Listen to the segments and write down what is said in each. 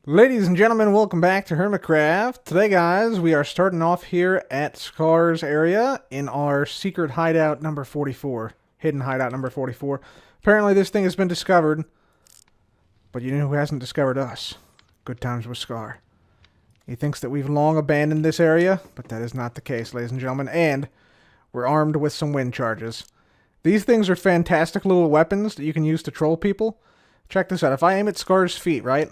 Ladies and gentlemen, welcome back to Hermitcraft. Today, guys, we are starting off here at Scar's area in our secret hideout number 44. Hidden hideout number 44. Apparently, this thing has been discovered. But you know who hasn't discovered us? Good times with Scar. He thinks that we've long abandoned this area, but that is not the case, ladies and gentlemen. And we're armed with some wind charges. These things are fantastic little weapons that you can use to troll people. Check this out. If I aim at Scar's feet, right?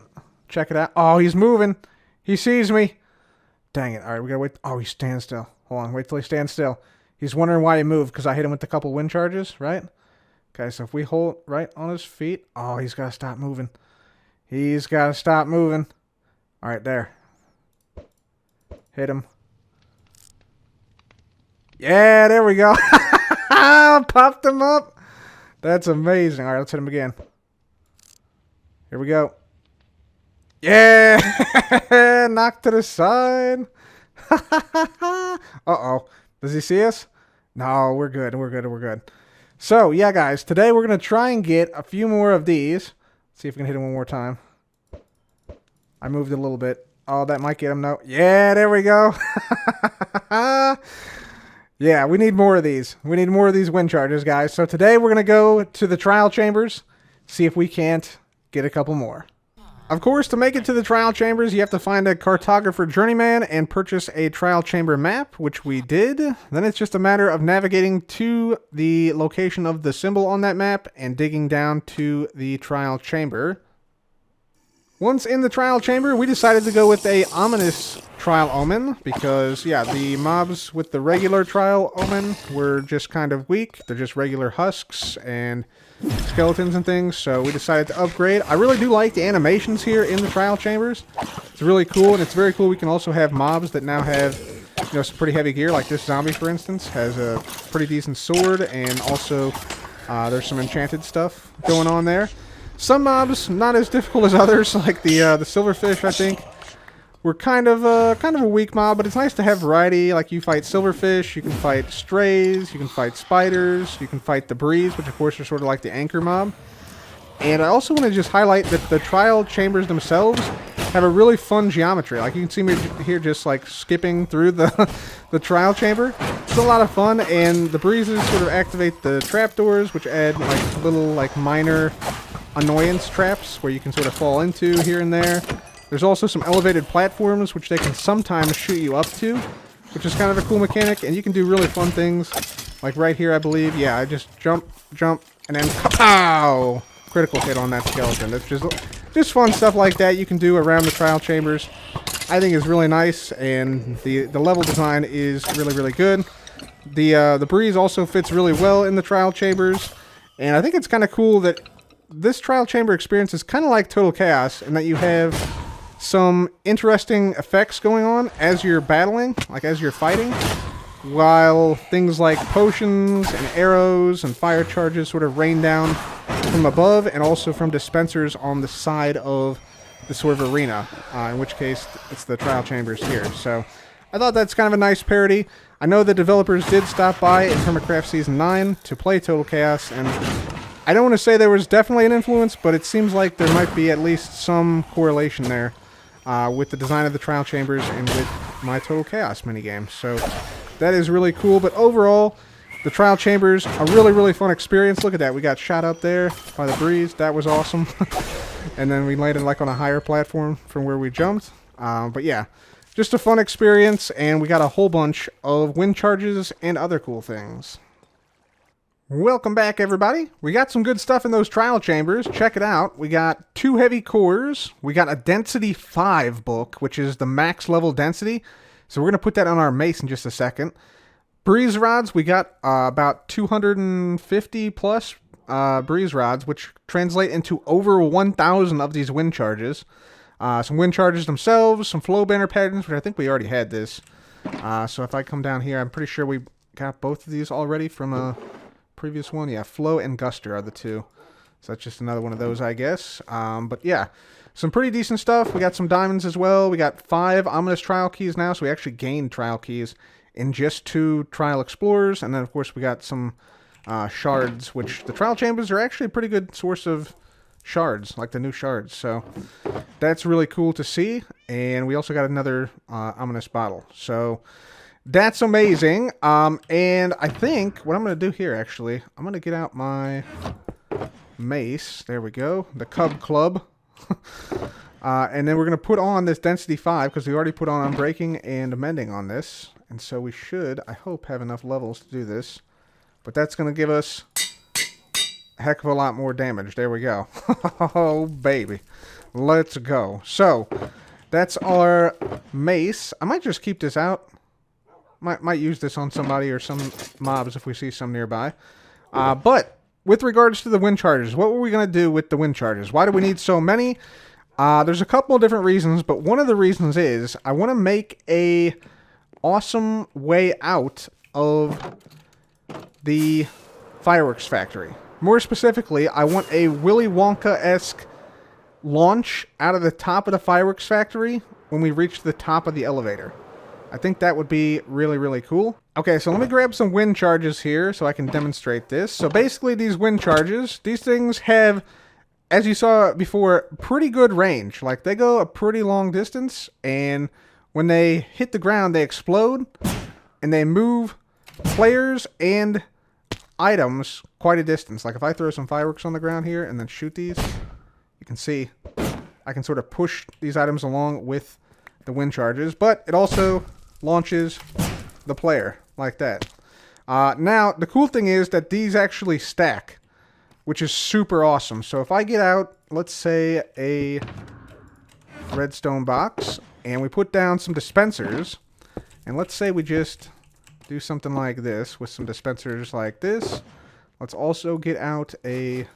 Check it out. Oh, he's moving. He sees me. Dang it. All right, we gotta wait. Oh, he stands still. Hold on. Wait till he stands still. He's wondering why he moved because I hit him with a couple wind charges, right? Okay, so if we hold right on his feet. Oh, he's got to stop moving. He's got to stop moving. All right, there. Hit him. Yeah, there we go. Popped him up. That's amazing. All right, let's hit him again. Here we go. Yeah! Knocked to the side. Uh-oh. Does he see us? No, we're good. We're good. We're good. So, yeah, guys. Today we're going to try and get a few more of these. Let's see if we can hit him one more time. I moved it a little bit. Oh, that might get him. No. Yeah, there we go. Yeah, we need more of these. We need more of these wind charges, guys. So today we're going to go to the trial chambers. See if we can't get a couple more. Of course, to make it to the trial chambers, you have to find a cartographer journeyman and purchase a trial chamber map, which we did. Then it's just a matter of navigating to the location of the symbol on that map and digging down to the trial chamber. Once in the trial chamber, we decided to go with a ominous trial omen because, yeah, the mobs with the regular trial omen were just kind of weak. They're just regular husks and skeletons and things, so we decided to upgrade. I really do like the animations here in the trial chambers. It's really cool, and it's very cool we can also have mobs that now have, you know, some pretty heavy gear. Like this zombie, for instance, has a pretty decent sword, and also there's some enchanted stuff going on there. Some mobs not as difficult as others, like the silverfish. I think we're kind of a weak mob, but it's nice to have variety. Like you fight silverfish, you can fight strays, you can fight spiders, you can fight the breeze, which of course are sort of like the anchor mob. And I also want to just highlight that the trial chambers themselves have a really fun geometry. Like you can see me here just like skipping through the trial chamber. It's a lot of fun, and the breezes sort of activate the trapdoors, which add like little like minor annoyance traps where you can sort of fall into here and there. There's also some elevated platforms which they can sometimes shoot you up to, which is kind of a cool mechanic, and you can do really fun things. Like right here, I believe. Yeah, I just jump, and then pow! Critical hit on that skeleton. That's just fun stuff like that you can do around the trial chambers. I think is really nice, and the level design is really, really good. The breeze also fits really well in the trial chambers, and I think it's kind of cool that this trial chamber experience is kind of like Total Chaos in that you have some interesting effects going on as you're battling, like as you're fighting, while things like potions and arrows and fire charges sort of rain down from above and also from dispensers on the side of the sort of arena, in which case it's the trial chambers here. So I thought that's kind of a nice parody. I know the developers did stop by in Hermitcraft Season 9 to play Total Chaos, and I don't want to say there was definitely an influence, but it seems like there might be at least some correlation there with the design of the trial chambers and with my Total Chaos minigame. So that is really cool. But overall, the trial chambers, a really, really fun experience. Look at that. We got shot up there by the breeze. That was awesome. And then we landed like on a higher platform from where we jumped. But yeah, just a fun experience. And we got a whole bunch of wind charges and other cool things. Welcome back, everybody. We got some good stuff in those trial chambers. Check it out. We got 2 heavy cores. We got a density 5 book, which is the max level density. So we're going to put that on our mace in just a second. Breeze rods, we got about 250 plus breeze rods, which translate into over 1,000 of these wind charges. Some wind charges themselves, some flow banner patterns, which I think we already had this. So if I come down here, I'm pretty sure we got both of these already from a previous one. Yeah, flow and guster are the two. So that's just another one of those, I guess. But yeah, some pretty decent stuff. We got some diamonds as well. We got 5 ominous trial keys now, so we actually gained trial keys in just 2 trial explorers. And then, of course, we got some shards, which the trial chambers are actually a pretty good source of shards, like the new shards. So that's really cool to see. And we also got another ominous bottle. So that's amazing. And I think what I'm going to do here, actually, I'm going to get out my mace. There we go. The Cub Club. And then we're going to put on this Density 5 because we already put on Unbreaking and Mending on this. And so we should, I hope, have enough levels to do this. But that's going to give us a heck of a lot more damage. There we go. Oh, baby. Let's go. So, that's our mace. I might just keep this out. Might use this on somebody or some mobs if we see some nearby. But with regards to the wind charges, what were we going to do with the wind charges? Why do we need so many? There's a couple of different reasons, but one of the reasons is I want to make a awesome way out of the fireworks factory. More specifically, I want a Willy Wonka-esque launch out of the top of the fireworks factory when we reach the top of the elevator. I think that would be really, really cool. Okay, so let me grab some wind charges here so I can demonstrate this. So basically these wind charges, these things have, as you saw before, pretty good range. Like they go a pretty long distance, and when they hit the ground, they explode and they move players and items quite a distance. Like if I throw some fireworks on the ground here and then shoot these, you can see I can sort of push these items along with the wind charges, but it also launches the player like that. Now, the cool thing is that these actually stack, which is super awesome. So if I get out, let's say, a redstone box, and we put down some dispensers, and let's say we just do something like this with some dispensers like this. Let's also get out a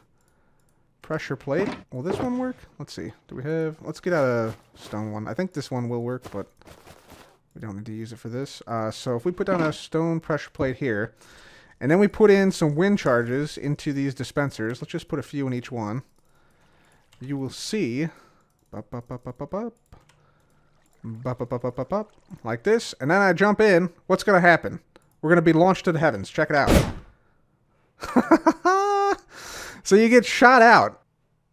pressure plate. Will this one work? Let's see. Do we have... Let's get out a stone one. I think this one will work, but we don't need to use it for this. So if we put down a stone pressure plate here, and then we put in some wind charges into these dispensers. Let's just put a few in each one. You will see... like this, and then I jump in. What's going to happen? We're going to be launched to the heavens. Check it out. So you get shot out.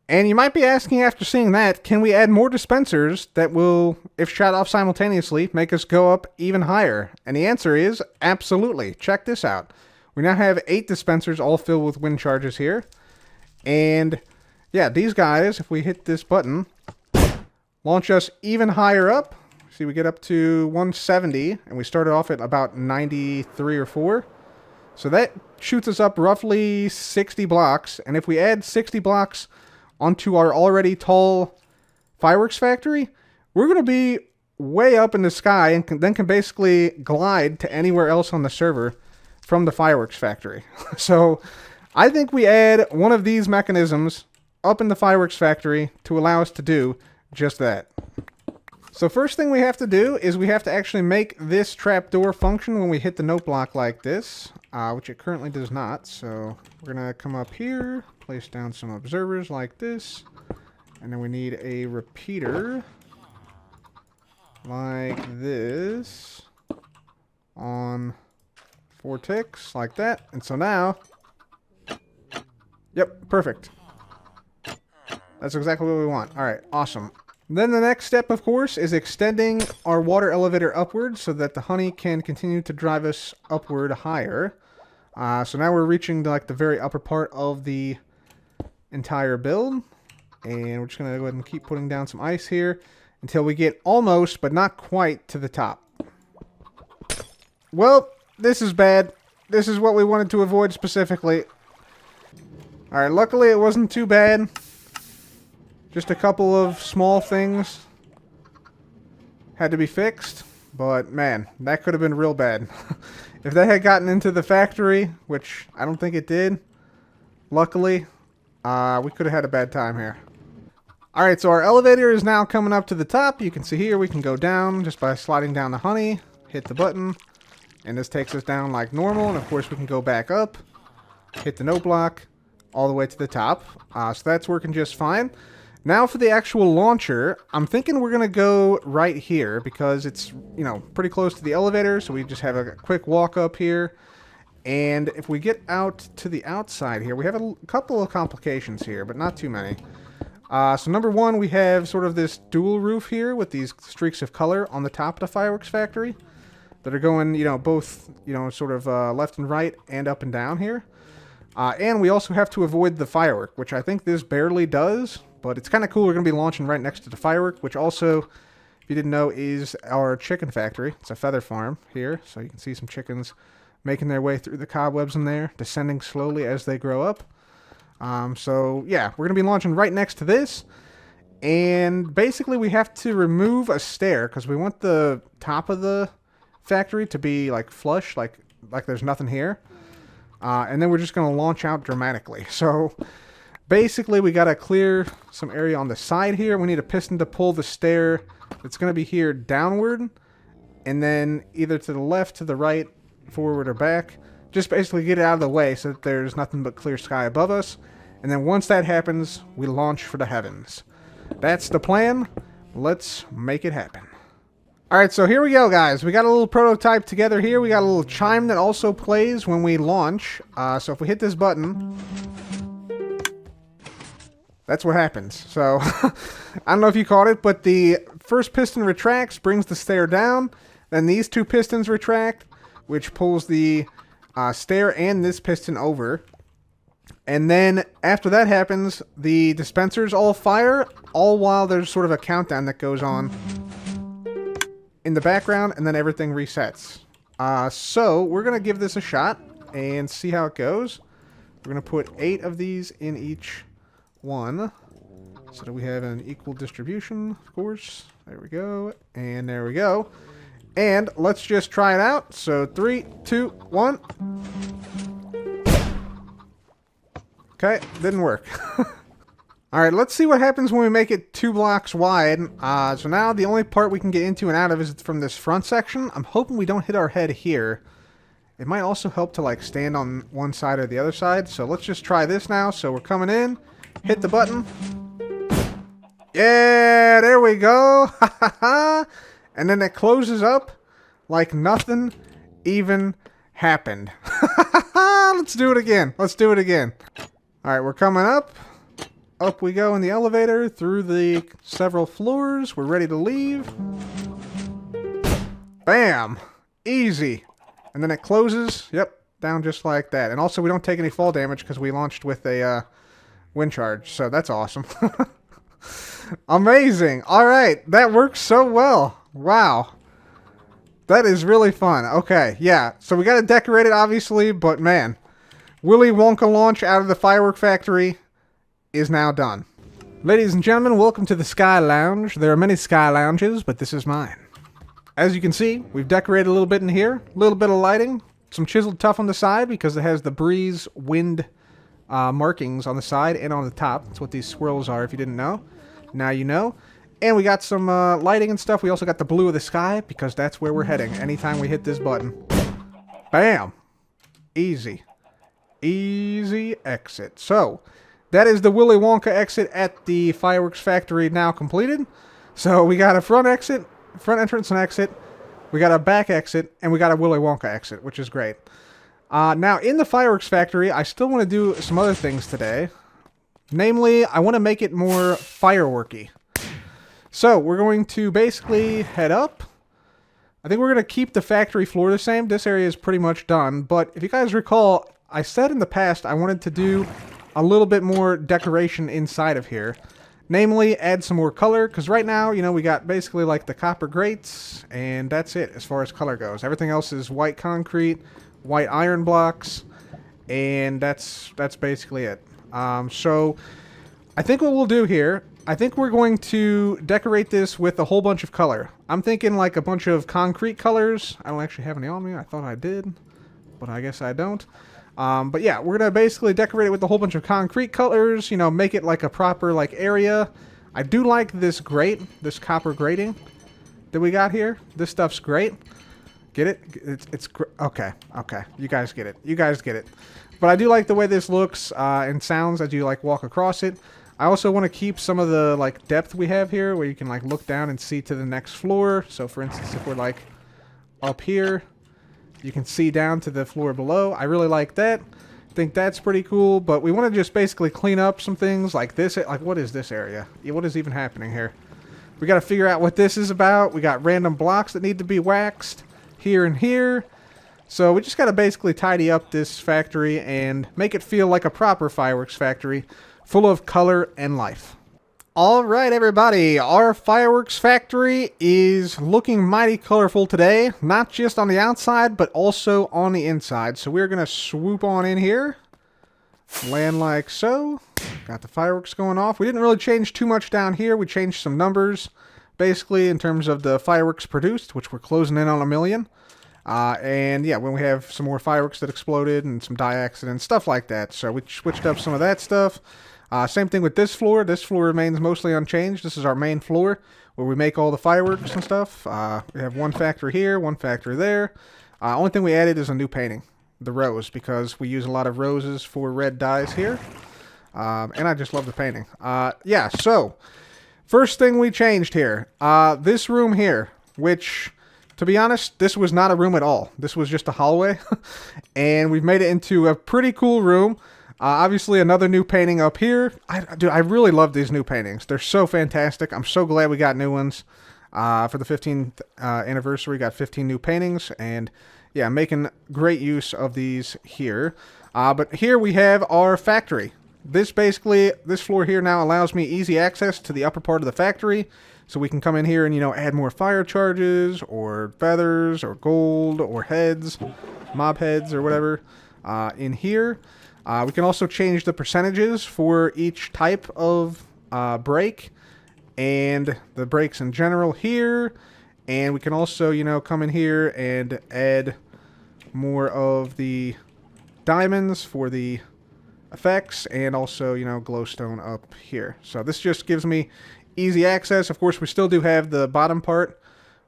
And you might be asking after seeing that, can we add more dispensers that will, if shot off simultaneously, make us go up even higher? And the answer is absolutely. Check this out. We now have 8 dispensers all filled with wind charges here. And yeah, these guys, if we hit this button, launch us even higher up. See, we get up to 170, and we started off at about 93 or 4. So that shoots us up roughly 60 blocks. And if we add 60 blocks onto our already tall fireworks factory, we're going to be way up in the sky and then can basically glide to anywhere else on the server from the fireworks factory. So I think we add one of these mechanisms up in the fireworks factory to allow us to do just that. So first thing we have to do is we have to actually make this trapdoor function when we hit the note block like this, which it currently does not. So we're going to come up here, place down some observers like this, and then we need a repeater like this on 4 ticks like that. And so now, yep, perfect. That's exactly what we want. All right, awesome. Then the next step, of course, is extending our water elevator upward so that the honey can continue to drive us upward higher. So now we're reaching like the very upper part of the entire build. And we're just going to go ahead and keep putting down some ice here until we get almost, but not quite, to the top. Well, this is bad. This is what we wanted to avoid specifically. Alright, luckily it wasn't too bad. Just a couple of small things had to be fixed, but man, that could have been real bad. If they had gotten into the factory, which I don't think it did, luckily, we could have had a bad time here. Alright, so our elevator is now coming up to the top. You can see here we can go down just by sliding down the honey, hit the button, and this takes us down like normal, and of course we can go back up, hit the note block, all the way to the top. So that's working just fine. Now for the actual launcher, I'm thinking we're going to go right here because it's, you know, pretty close to the elevator, so we just have a quick walk up here. And if we get out to the outside here, we have a couple of complications here, but not too many. So number one, we have sort of this dual roof here with these streaks of color on the top of the fireworks factory that are going, both, sort of left and right and up and down here. And we also have to avoid the firework, which I think this barely does, but it's kind of cool. We're going to be launching right next to the firework, which also, if you didn't know, is our chicken factory. It's a feather farm here, so you can see some chickens making their way through the cobwebs in there, descending slowly as they grow up. So yeah, we're going to be launching right next to this, and basically we have to remove a stair because we want the top of the factory to be like flush, like there's nothing here. And then we're just going to launch out dramatically. So basically we got to clear some area on the side here. We need a piston to pull the stair that's going to be here downward, and then either to the left, to the right, forward, or back. Just basically get it out of the way so that there's nothing but clear sky above us. And then once that happens, we launch for the heavens. That's the plan. Let's make it happen. Alright, so here we go, guys. We got a little prototype together here. We got a little chime that also plays when we launch. So if we hit this button, that's what happens. So, I don't know if you caught it, but the first piston retracts, brings the stair down. Then these two pistons retract, which pulls the stair and this piston over. And then after that happens, the dispensers all fire, all while there's sort of a countdown that goes on in the background, and then everything resets. So we're going to give this a shot and see how it goes. We're going to put 8 of these in each one so that we have an equal distribution, of course. There we go. And there we go. And let's just try it out. So 3, 2, 1. Okay, didn't work. Alright, let's see what happens when we make it 2 blocks wide. So now the only part we can get into and out of is from this front section. I'm hoping we don't hit our head here. It might also help to like stand on one side or the other side. So let's just try this now. So we're coming in. Hit the button. Yeah, there we go. And then it closes up like nothing even happened. Let's do it again. Let's do it again. Alright, we're coming up. Up we go in the elevator through the several floors. We're ready to leave. Bam! Easy. And then it closes. Yep, down just like that. And also we don't take any fall damage because we launched with a wind charge. So that's awesome. Amazing. Alright, that works so well. Wow. That is really fun. Okay, yeah. So we got to decorate it, obviously, but man, Willy Wonka launch out of the firework factory is now done. Ladies and gentlemen, welcome to the Sky Lounge. There are many Sky Lounges, but this is mine. As you can see, we've decorated a little bit in here. A little bit of lighting. Some chiseled tuff on the side because it has the breeze, wind markings on the side and on the top. That's what these swirls are if you didn't know. Now you know. And we got some lighting and stuff. We also got the blue of the sky because that's where we're heading anytime we hit this button. Bam! Easy. Easy exit. So, that is the Willy Wonka exit at the fireworks factory now completed. So, we got a front exit, front entrance and exit. We got a back exit, and we got a Willy Wonka exit, which is great. Now, in the fireworks factory, I still want to do some other things today. Namely, I want to make it more fireworky. So, we're going to basically head up. I think we're going to keep the factory floor the same. This area is pretty much done. But if you guys recall, I said in the past I wanted to do a little bit more decoration inside of here. Namely, add some more color. Because right now, we got basically like the copper grates. And that's it as far as color goes. Everything else is white concrete, white iron blocks. And that's basically it. So, I think what we'll do here, I think we're going to decorate this with a whole bunch of color. I'm thinking like a bunch of concrete colors. I don't actually have any on me. I thought I did, but I guess I don't. But yeah, we're going to basically decorate it with a whole bunch of concrete colors, make it like a proper like area. I do like this grate, this copper grating that we got here. This stuff's great. Get it? It's okay. You guys get it. You guys get it. But I do like the way this looks and sounds as you like walk across it. I also want to keep some of the like depth we have here where you can like look down and see to the next floor. So for instance, if we're like up here, you can see down to the floor below. I really like that. think that's pretty cool, but we want to just basically clean up some things like this. Like, what is this area? Yeah, what is even happening here? We got to figure out what this is about. We got random blocks that need to be waxed here and here. So we just got to basically tidy up this factory and make it feel like a proper fireworks factory full of color and life. All right, everybody, our fireworks factory is looking mighty colorful today, not just on the outside, but also on the inside. So we're going to swoop on in here, land like so. Got the fireworks going off. We didn't really change too much down here. We changed some numbers, basically, in terms of the fireworks produced, which we're closing in on 1 million. And yeah, when we have some more fireworks that exploded and some die accidents, stuff like that. So we switched up some of that stuff. Same thing with this floor. This floor remains mostly unchanged. This is our main floor where we make all the fireworks and stuff. We have one factory here, one factory there. Only thing we added is a new painting, the rose, because we use a lot of roses for red dyes here. And I just love the painting. Yeah, so first thing we changed here, this room here, which, to be honest, this was not a room at all. This was just a hallway, and we've made it into a pretty cool room. Obviously, another new painting up here. Dude, I really love these new paintings. They're so fantastic. I'm so glad we got new ones. For the 15th anniversary, got 15 new paintings, and yeah, making great use of these here. But here we have our factory. This floor here now allows me easy access to the upper part of the factory, so we can come in here and, add more fire charges, or feathers, or gold, or heads, mob heads, or whatever, in here. We can also change the percentages for each type of break, and the breaks in general here. And we can also, come in here and add more of the diamonds for the effects, and also, glowstone up here. So this just gives me easy access. Of course, we still do have the bottom part,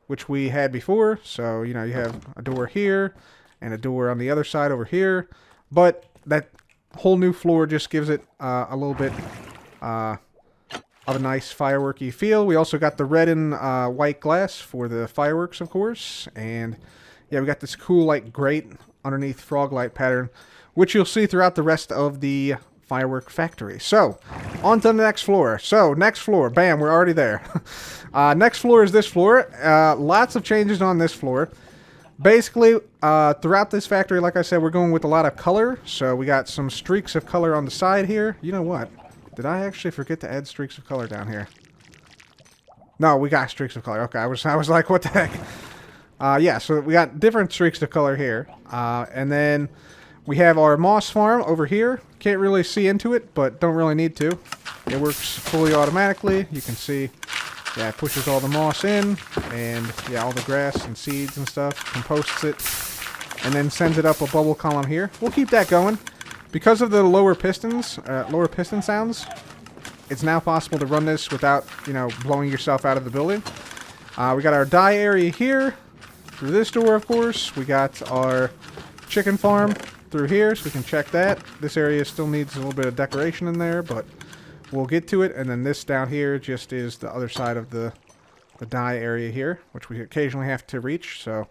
which we had before. So, you have a door here and a door on the other side over here. But that whole new floor just gives it a little bit of a nice fireworky feel. We also got the red and white glass for the fireworks, of course. And yeah, we got this cool like grate underneath frog light pattern, which you'll see throughout the rest of the firework factory. So, on to the next floor. So, next floor. Bam, we're already there. Next floor is this floor. Lots of changes on this floor. Basically, throughout this factory, like I said, we're going with a lot of color. So, we got some streaks of color on the side here. You know what? Did I actually forget to add streaks of color down here? No, we got streaks of color. Okay, I was like, what the heck? Yeah, so we got different streaks of color here. And then we have our moss farm over here. Can't really see into it, but don't really need to. It works fully automatically. You can see, yeah, it pushes all the moss in, and yeah, all the grass and seeds and stuff, composts it, and then sends it up a bubble column here. We'll keep that going. Because of the lower piston sounds, it's now possible to run this without, blowing yourself out of the building. We got our dye area here, through this door, of course. We got our chicken farm through here, so we can check that. This area still needs a little bit of decoration in there, but we'll get to it. And then this down here just is the other side of the dye area here, which we occasionally have to reach, so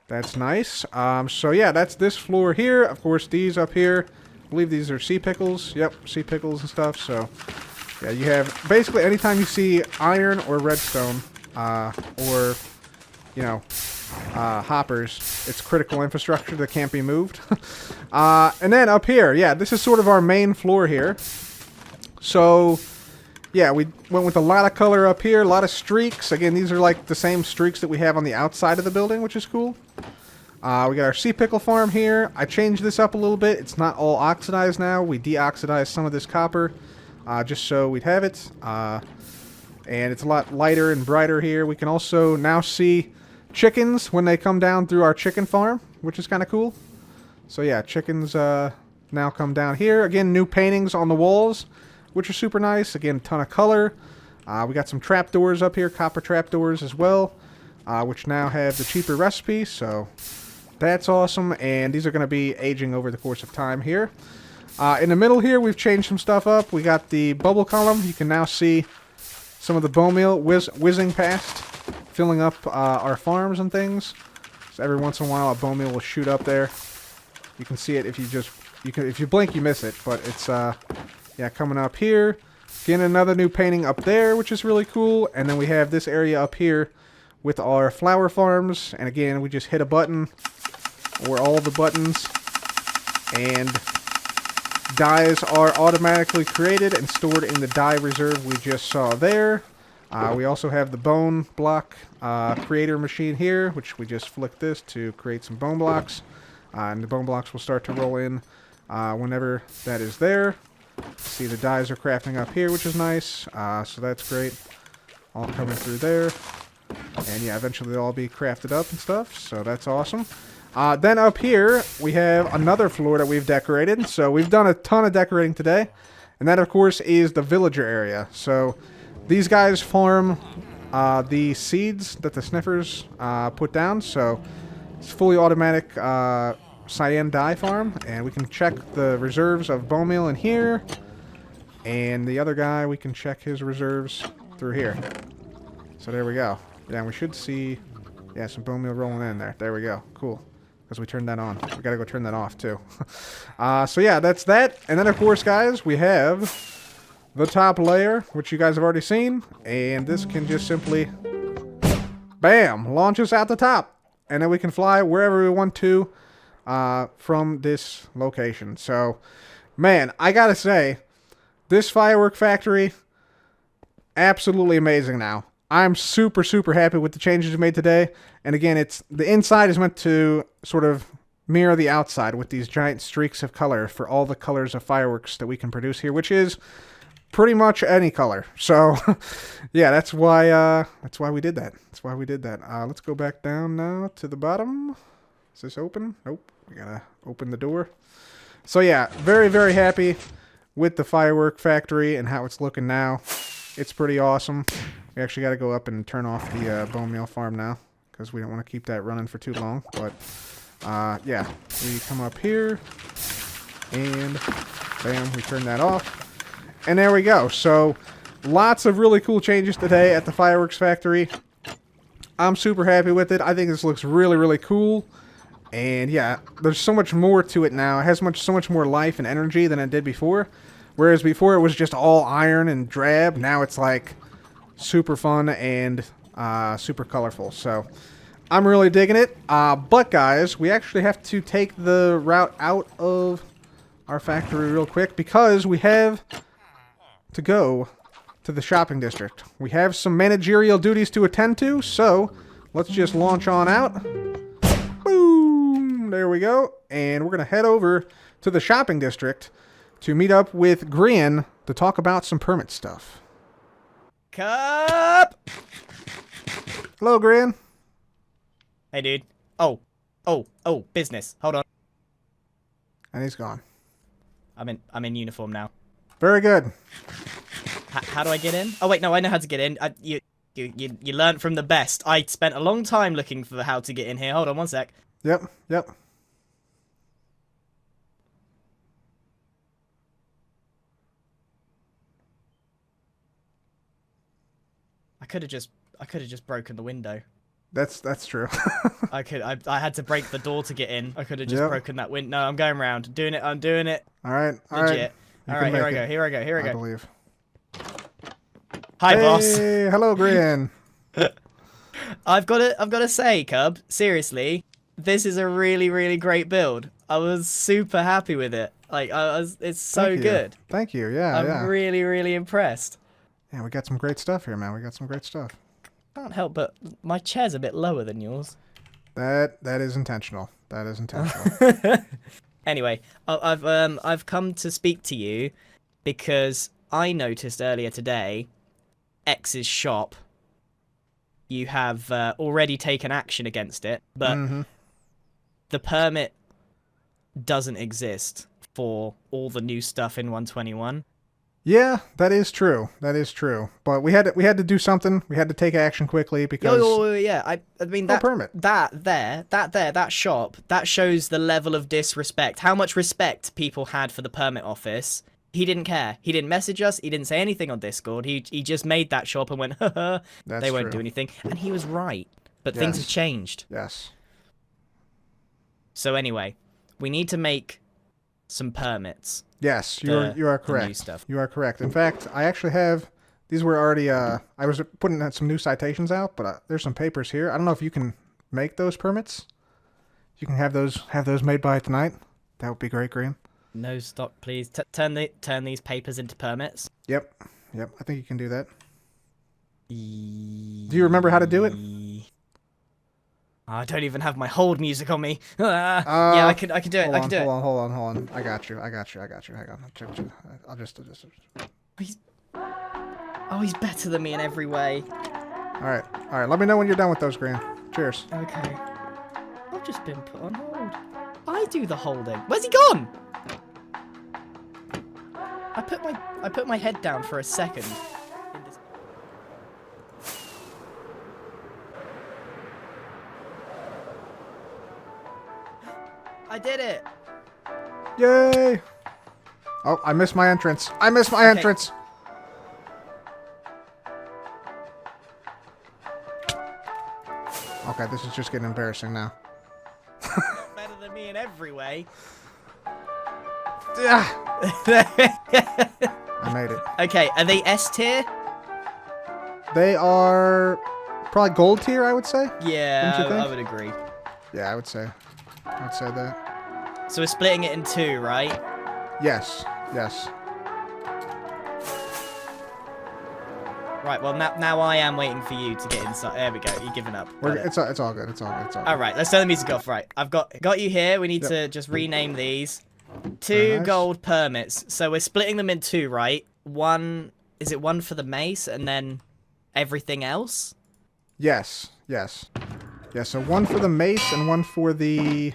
that's nice. So yeah, that's this floor here. Of course, these up here, I believe these are sea pickles. Yep, sea pickles and stuff. So yeah, you have basically anytime you see iron or redstone, or hoppers, it's critical infrastructure that can't be moved. And then up here, yeah, this is sort of our main floor here. So yeah, we went with a lot of color up here, a lot of streaks. Again, these are like the same streaks that we have on the outside of the building, which is cool. We got our sea pickle farm here. I changed this up a little bit. It's not all oxidized now. We deoxidized some of this copper, just so we'd have it. And it's a lot lighter and brighter here. We can also now see chickens when they come down through our chicken farm, which is kind of cool. So yeah, chickens now come down here. Again, new paintings on the walls, which are super nice. Again, a ton of color. We got some trapdoors up here, copper trapdoors as well, which now have the cheaper recipe, so that's awesome. And these are going to be aging over the course of time here. In the middle here, we've changed some stuff up. We got the bubble column. You can now see some of the bone meal whizzing past, filling up our farms and things. So every once in a while, a bone meal will shoot up there. You can see it if you just you can, if you blink, you miss it. But it's yeah, coming up here. Getting another new painting up there, which is really cool. And then we have this area up here with our flower farms. And again, we just hit a button, or all the buttons, and dyes are automatically created and stored in the dye reserve we just saw there. We also have the bone block creator machine here, which we just flick this to create some bone blocks. And the bone blocks will start to roll in whenever that is there. See, the dyes are crafting up here, which is nice. So that's great. All coming through there. And yeah, eventually they'll all be crafted up and stuff. So that's awesome. Then up here, we have another floor that we've decorated. So we've done a ton of decorating today. And that, of course, is the villager area. So these guys farm the seeds that the sniffers put down. So it's fully automatic cyan dye farm. And we can check the reserves of bone meal in here. And the other guy, we can check his reserves through here. So there we go. Yeah, we should see, yeah, some bone meal rolling in there. There we go. Cool. Because we turned that on. We got to go turn that off, too. So yeah, that's that. And then, of course, guys, we have the top layer, which you guys have already seen. And this can just simply, bam, launch us out the top. And then we can fly wherever we want to from this location. So, man, I got to say, this firework factory, absolutely amazing now. I'm super, super happy with the changes we made today. And again, it's the inside is meant to sort of mirror the outside with these giant streaks of color for all the colors of fireworks that we can produce here, which is pretty much any color. So, yeah, that's why we did that. That's why we did that. Let's go back down now to the bottom. Is this open? Nope. We gotta open the door. So, yeah, very, very happy with the firework factory and how it's looking now. It's pretty awesome. We actually got to go up and turn off the bone meal farm now because we don't want to keep that running for too long. But, yeah, we come up here and, bam, we turn that off. And there we go. So, lots of really cool changes today at the fireworks factory. I'm super happy with it. I think this looks really, really cool. And, yeah, there's so much more to it now. It has so much more life and energy than it did before. Whereas before it was just all iron and drab. Now it's like super fun and super colorful. So I'm really digging it. But guys, we actually have to take the route out of our factory real quick because we have to go to the shopping district. We have some managerial duties to attend to. So let's just launch on out. Boom! There we go. And we're going to head over to the shopping district to meet up with Grian to talk about some permit stuff. Cup! Hello, Grian. Hey, dude. Oh, business. Hold on. And he's gone. I'm in uniform now. Very good. How do I get in? Oh, wait, no, I know how to get in. You learned from the best. I spent a long time looking for how to get in here. Hold on one sec. Yep. I could have just broken the window. That's true. I had to break the door to get in. I could have just broken that window. No, I'm going round. I'm doing it. All right. Legit. All right, here I go. I believe. Hi, boss. Hey, hello, Grian. I've got to say, Cub, seriously, this is a really, really great build. I was super happy with it. It's so good. Thank you. Yeah, I'm really, really impressed. Yeah, we got some great stuff here, man. We got some great stuff. Can't help but my chair's a bit lower than yours. That is intentional. That is intentional. Anyway, I've come to speak to you because I noticed earlier today, X's shop. You have already taken action against it, but the permit doesn't exist for all the new stuff in 121. Yeah, that is true. That is true. But we had to do something. We had to take action quickly because yeah. I mean that permit. That shop, that shows the level of disrespect. How much respect people had for the permit office. He didn't care. He didn't message us. He didn't say anything on Discord. He just made that shop and went, haha, they won't do anything. And he was right. But things have changed. Yes. So anyway, we need to make some permits. Yes, you are The new correct. stuff. You are correct. In fact, I actually have these were already. I was putting some new citations out, but there's some papers here. I don't know if you can make those permits. You can have those made by tonight. That would be great, Grian. No stock, please. Turn these papers into permits. Yep. I think you can do that. Do you remember how to do it? I don't even have my hold music on me. Yeah, I can do it. I can do it. Hold on. I got you. Hang on. I'll just. He's better than me in every way. All right. Let me know when you're done with those, Grian. Cheers. Okay. I've just been put on hold. I do the holding. Where's he gone? I put my head down for a second. I did it. Yay! Oh, I missed my entrance. Entrance. Okay, this is just getting embarrassing now. Better than me in every way. Yeah. I made it. Okay, are they S tier? They are probably gold tier, I would say. Yeah, Wouldn't you think? I would agree. Yeah, I would say that. So we're splitting it in two, right? Yes. Right, well, now I am waiting for you to get inside. There we go, you're giving up. It's all good. Alright, let's turn the music off. Right, I've got you here. We need to just rename these. Two nice. gold permits. So we're splitting them in two, right? Is it one for the mace and then everything else? Yes. Yeah, so one for the mace and one for the...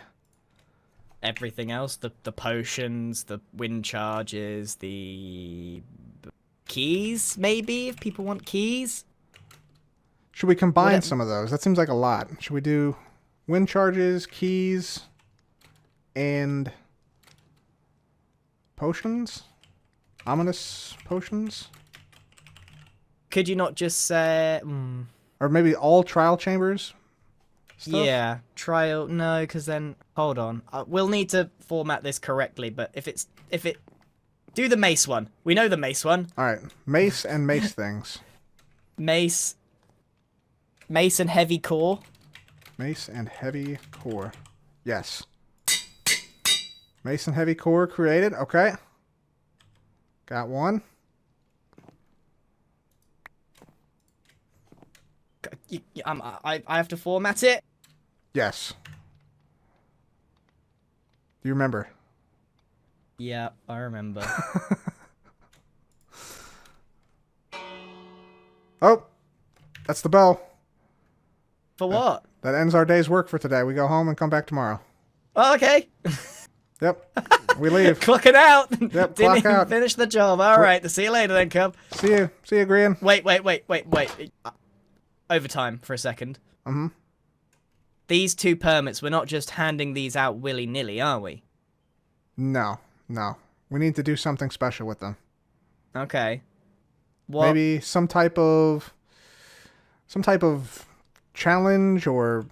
Everything else? The potions, the wind charges, the... keys, maybe, if people want keys? Should we combine some of those? That seems like a lot. Should we do wind charges, keys, and potions? Ominous potions? Could you not just say... Or maybe all trial chambers stuff? Yeah, trial... No, because then... Hold on. We'll need to format this correctly, but if it... Do the mace one. We know the mace one. Alright, mace and mace things. Mace and heavy core. Mace and heavy core. Yes. Mace and heavy core created. Okay. Got one. I have to format it? Yes. Do you remember? Yeah, I remember. Oh! That's the bell. For what? That ends our day's work for today. We go home and come back tomorrow. Oh, okay. Yep. We leave. Clocking out. Yep, Didn't clock even out. finish the job. All right. See you later then, Cub. See you, Grian. Wait. Overtime for a second. Mm-hmm. These two permits, we're not just handing these out willy-nilly, are we? No. We need to do something special with them. Okay. What? Maybe some type of challenge or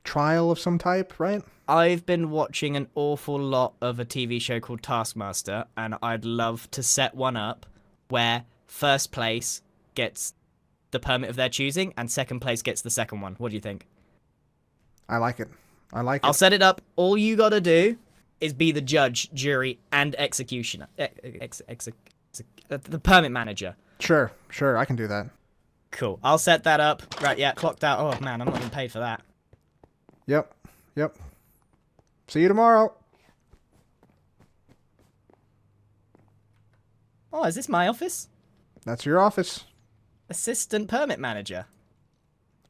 trial of some type, right? I've been watching an awful lot of a TV show called Taskmaster, and I'd love to set one up where first place gets the permit of their choosing, and second place gets the second one. What do you think? I like it. I'll set it up. All you gotta do is be the judge, jury, and executioner. The permit manager. Sure. I can do that. Cool. I'll set that up. Right, yeah, clocked out. Oh, man, I'm not even paid for that. Yep. See you tomorrow. Oh, is this my office? That's your office. Assistant permit manager.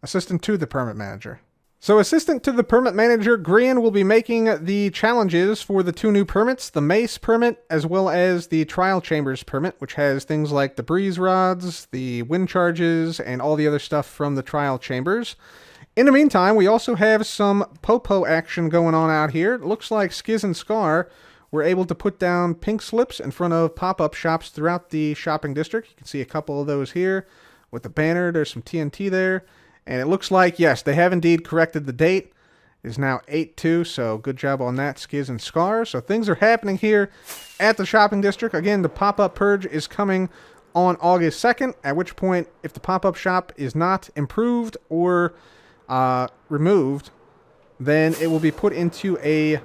Assistant to the permit manager. So assistant to the permit manager, Grian will be making the challenges for the two new permits, the mace permit, as well as the trial chambers permit, which has things like the breeze rods, the wind charges, and all the other stuff from the trial chambers. In the meantime, we also have some popo action going on out here. It looks like Skiz and Scar were able to put down pink slips in front of pop-up shops throughout the shopping district. You can see a couple of those here with the banner. There's some TNT there. And it looks like, yes, they have indeed corrected the date. is now 8-2, so good job on that, Skiz and Scar. So things are happening here at the shopping district. Again, the pop-up purge is coming on August 2nd, at which point, if the pop-up shop is not improved or removed, then it will be put into a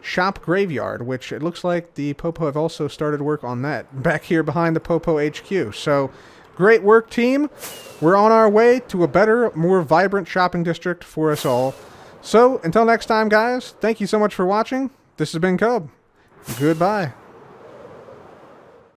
shop graveyard, which it looks like the Popo have also started work on that back here behind the Popo HQ. So great work, team. We're on our way to a better, more vibrant shopping district for us all. So until next time, guys, thank you so much for watching. This has been Cub. Goodbye.